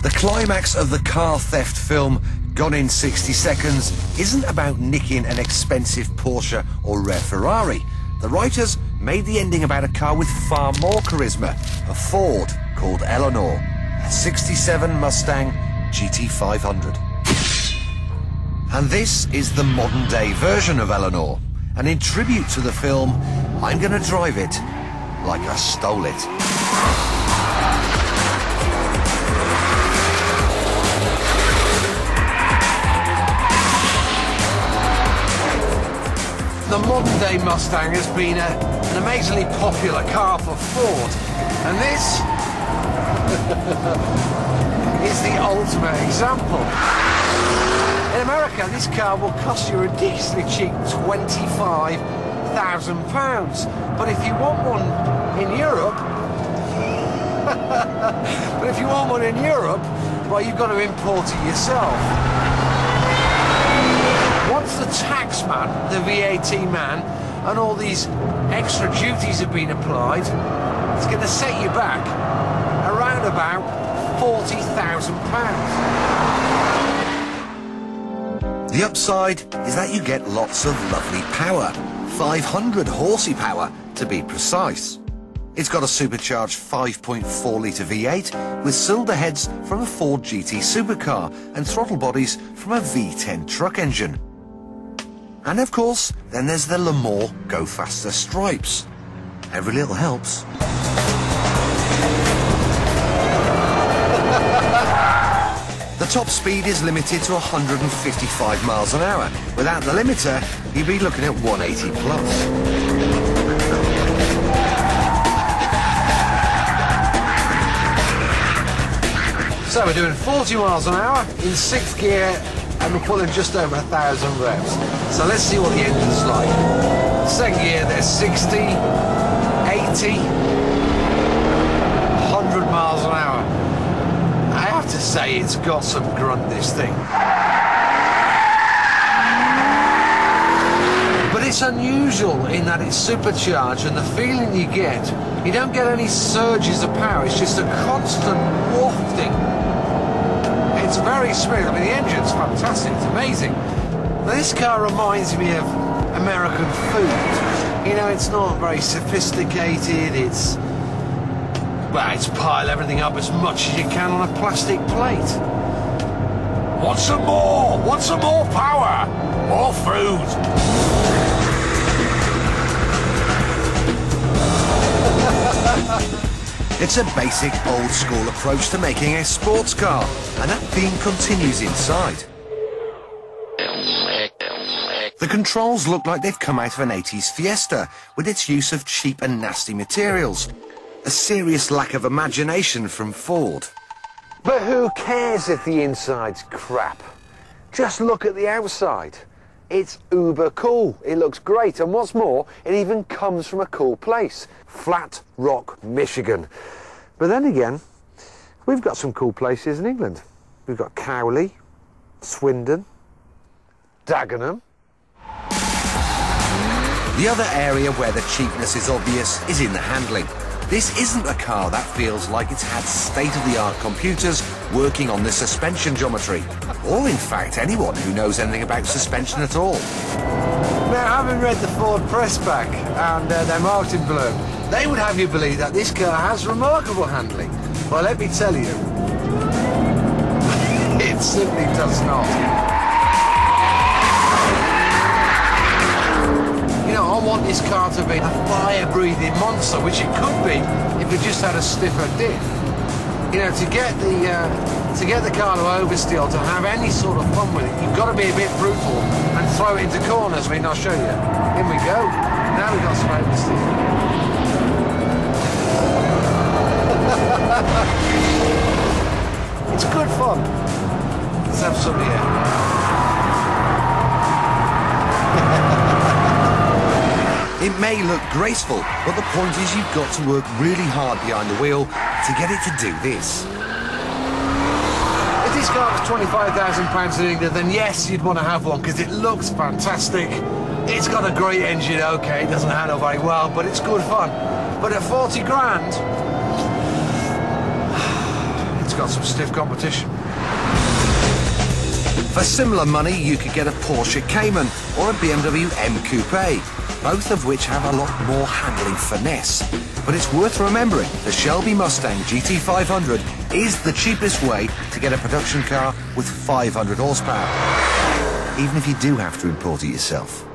The climax of the car theft film Gone in 60 Seconds isn't about nicking an expensive Porsche or rare Ferrari. The writers made the ending about a car with far more charisma, a Ford called Eleanor, a 67 Mustang Gt500. And this is the modern-day version of Eleanor, and in tribute to the film, I'm going to drive it like I stole it. The modern-day Mustang has been an amazingly popular car for Ford, and this is the ultimate example. In America, this car will cost you a ridiculously cheap £25,000. But if you want one in Europe, well, you've got to import it yourself. Once the tax man, the VAT man, and all these extra duties have been applied, it's going to set you back around about £40,000. The upside is that you get lots of lovely power, 500 horsey power to be precise. It's got a supercharged 5.4-litre V8 with cylinder heads from a Ford GT supercar and throttle bodies from a V10 truck engine. And of course, then there's the Le Mans Go Faster stripes. Every little helps. The top speed is limited to 155 miles an hour. Without the limiter, you'd be looking at 180 plus. So we're doing 40 miles an hour in 6th gear, and we're pulling just over 1,000 reps. So let's see what the engine's like. 2nd gear, there's 60, 80, 100 miles an hour. I have to say it's got some grunt, this thing. But it's unusual in that it's supercharged, and the feeling you don't get any surges of power, it's just a constant wafting. It's very smooth. I mean, the engine's fantastic, it's amazing. Now, this car reminds me of American food. You know, it's not very sophisticated, it's pile everything up as much as you can on a plastic plate. Want some more? Want some more power? More food? It's a basic old-school approach to making a sports car, and that theme continues inside. The controls look like they've come out of an 80s Fiesta, with its use of cheap and nasty materials. A serious lack of imagination from Ford. But who cares if the inside's crap? Just look at the outside. It's uber cool. It looks great, and what's more, it even comes from a cool place. Flat Rock, Michigan. But then again, we've got some cool places in England. We've got Cowley, Swindon, Dagenham. The other area where the cheapness is obvious is in the handling. This isn't a car that feels like it's had state-of-the-art computers working on the suspension geometry, or in fact anyone who knows anything about suspension at all. Now, having read the Ford press pack and their marketing blurb, they would have you believe that this car has remarkable handling. Well, let me tell you, it simply does not. You know, I want this car to be a fire-breathing monster, which it could be if it just had a stiffer diff. You know, to get the car to oversteer, to have any sort of fun with it, you've got to be a bit brutal and throw it into corners. I mean, I'll show you. Here we go. Now we've got some oversteer. It's good fun. Let's have some here. It may look graceful, but the point is you've got to work really hard behind the wheel to get it to do this. If this car was £25,000 in England, then yes, you'd want to have one, because it looks fantastic. It's got a great engine, okay, it doesn't handle very well, but it's good fun. But at 40 grand, it's got some stiff competition. For similar money, you could get a Porsche Cayman or a BMW M Coupe, both of which have a lot more handling finesse. But it's worth remembering the Shelby Mustang Gt500 is the cheapest way to get a production car with 500 horsepower, even if you do have to import it yourself.